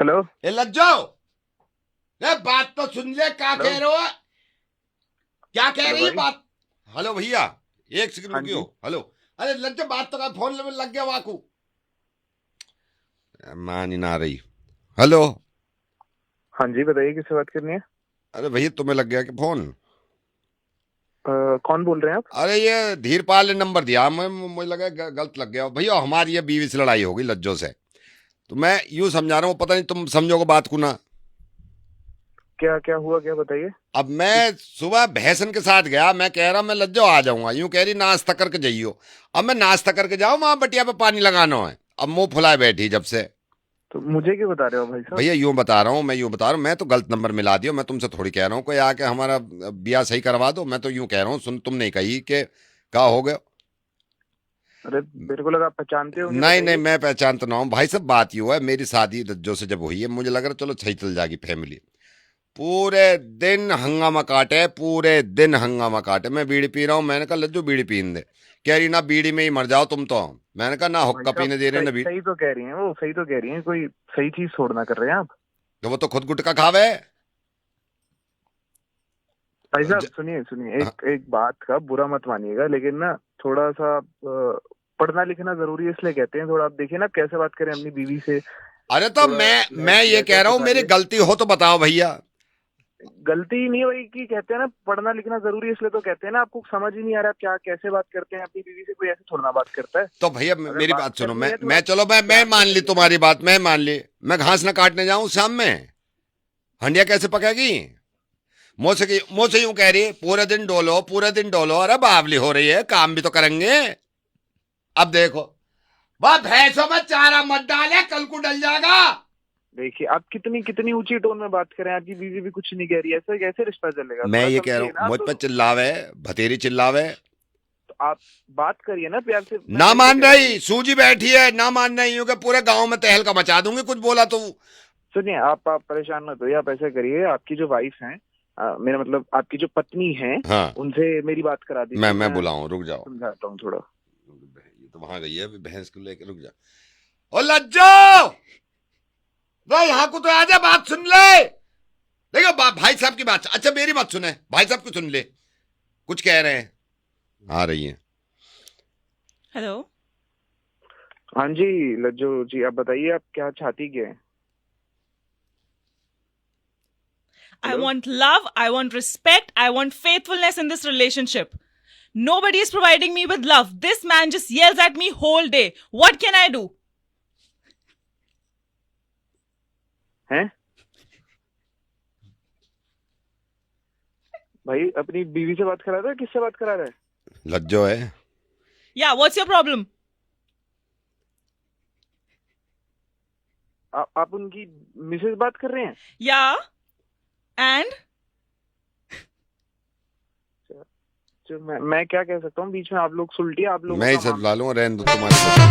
Hello. ए लज्जो, ए बात तो सुन ले, क्या हेलो। कह रहे हो? क्या कह हेलो रही है भाई। बात? हेलो भैया, एक सेकंड हाँ रुकियो। जी। हेलो। अरे लज्जो, बात तो कर, फोन में लग गया वाकू। मान ही ना रही। हेलो। हाँ जी, बताइए किससे बात करनी है। अरे भैया, तुम्हें लग गया कि फोन? कौन बोल रहे हैं आप? अरे ये धीरपाल ने नंबर दिया, मैं मुझे लगा गलत लग गया भैया। हमारी ये बीवी से लड़ाई हो गई लज्जो से, तो मैं यूं समझा रहा हूँ, पता नहीं तुम समझोगे बात को ना। क्या क्या हुआ, क्या बताइए। अब मैं सुबह भैंसन के साथ गया, मैं कह रहा मैं लज्जो आ जाऊंगा, यूं कह रही नाश्ता करके जाइयो। अब मैं नाश्ता करके जाऊं, वहां बटिया पे पानी लगाना है। अब मुंह फुलाए बैठी जब से। तो मुझे क्यों बता रहे हो भाई साहब? भैया यूं बता रहा हूँ, मैं तो गलत नंबर मिला दिया। मैं तुमसे थोड़ी कह रहा हूँ कोई आके हमारा ब्याह सही करवा दो। मैं तो यूं कह रहा हूँ, सुन, तुम नहीं कही कि क्या हो गया। अरे मेरे को लगा आप पहचानते होंगे, नहीं नहीं, बताइए। मैं पहचानता ना हूँ भाई साहब। बात यूं है, मेरी शादी लज्जो से जब हुई है, मुझे लग रहा चलो सही चल जाएगी फैमिली। पूरे दिन हंगामा काटे, पूरे दिन हंगामा काटे। मैं बीड़ी पी रहा हूँ, मैंने कहा लज्जू बीड़ी पीने दे। कह रही ना, बीड़ी में ही मर जाओ तुम तो। मैंने कहा ना, भाई हुक्का साहब पीने दे रहे सही ना बीड़ी। सही तो कह रही हैं, वो सही तो कह रही हैं, कोई सही चीज छोड़ना कर रहे हैं आप। तो वो तो खुद गुटखा खावे। भाई साहब ज... सुनिए सुनिए, हाँ। एक एक बात का बुरा मत मानिएगा, लेकिन ना थोड़ा सा पढ़ना लिखना जरूरी है, इसलिए कहते हैं। थोड़ा आप देखिए ना कैसे बात करें अपनी बीवी से। अरे तो थोड़ा मैं ये लहजा कह रहा हूँ, मेरी सुधारिए। गलती हो तो बताओ भैया। गलती ही नहीं है भाई, की कहते हैं ना पढ़ना लिखना जरूरी है, इसलिए तो कहते हैं ना। आपको समझ ही नहीं आ रहा आप क्या कैसे बात करते हैं अपनी बीवी से। कोई ऐसे थोड़ा ना बात करता है। तो भैया अगर मेरी बात बात सुनो। करनी है थोड़ा मैं चलो, मैं प्यार से मान ली करिए ना। तुम्हारी बात, मैं मान ली। मैं घास ना काटने जाऊं शाम में, हंडिया कैसे पकेगी? मुझसे यूं कह रही पूरे दिन डोलो, पूरे दिन डोलो। अरे बावली हो रही है, काम भी तो करेंगे। अब देखो, वह भैंसों में चारा मत डाले, कल को डल जाएगा। देखिए आप कितनी कितनी ऊंची टोन में बात करें, आपकी बीवी भी कुछ नहीं कह रही है, ऐसे कैसे रिश्ता चलेगा? मैं थोड़ा ये कह रहा समझिए हूँ, ना आप मुझ पर दोनों। चिल्लावे, भतेरी चिल्लावे। तो आप बात करिए ना प्यार से, मैं ना सही तो मान कह रहा हूँ। रही, सूजी बैठी है, ना मान रही हूँ कि पूरे गांव में तहलका मचा दूंगी कुछ बोला तो। सुनिए, आप परेशान मत होइए। आप ऐसा करिए, आपकी जो वाइफ है, मेरा मतलब आपकी जो पत्नी है, हाँ, उनसे मेरी बात करा दीजिए। मैं मैं बुलाऊं, रुक जाओ। समझाता हूँ थोड़ा। ये तो वहां गई है अभी भैंस को लेकर, रुक जा। ओ लज्जो, भाई यहाँ को तो आजा, बात सुन ले। देखो भाई साहब की बात, अच्छा मेरी बात सुने, भाई साहब को सुन ले, कुछ कह रहे हैं। आ रही है। हेलो। हाँ जी लज्जो जी, आप बताइए आप क्या चाहती क्या है। I hello. want love, I want respect, I want faithfulness in this relationship. Nobody is providing me with love. This man just yells at me whole day. What can I do? हैं भाई, अपनी बीवी से बात करा रहा है, किससे बात करा रहा है? लज्जो है। Yeah, what's your problem? आप उनकी मिसेज बात कर रहे हैं? Yeah, and जो मैं क्या कह सकता हूँ, बीच में आप लोग सुलटिए, आप लोगों मैं ही का सब मामला ला है। लूंगा, रहने दो तुम्हारे साथ।